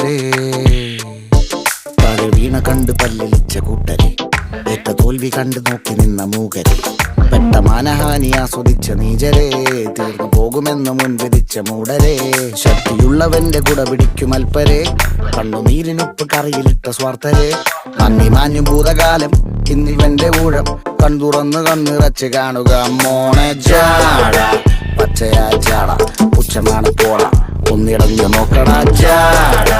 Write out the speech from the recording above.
കൂട്ടരെ. താഴെ വീണ കണ്ട് പല്ലിളിച്ച കൂട്ടരെ, ഏറ്റ തോൽവി കണ്ട് നോക്കി നിന്ന മൂകരെ, പെട്ട മാനഹാനി ആസ്വദിച്ച നീചരെ, തീർന്നു പോകുമെന്ന് മുൻവിധിച്ച മൂടരെ, ശക്തിയുള്ളവന്റെ കുട പിടിക്കും അൽപ്പരെ, കണ്ണുനീരിനൊപ്പ് കറിയിലിട്ട സ്വാർത്ഥരെ, നന്ദി മാഞ്ഞു ഭൂതകാലം ഇന്നിവന്റെ ഊഴം, കൺതുറന്ന് കണ്ണിറച്ച് കാണുക മോണെ ജാട. പച്ചയാ ജാട പുച്ഛമാണ് പോട, ഒന്നിടഞ്ഞു നോക്കണ ജാട.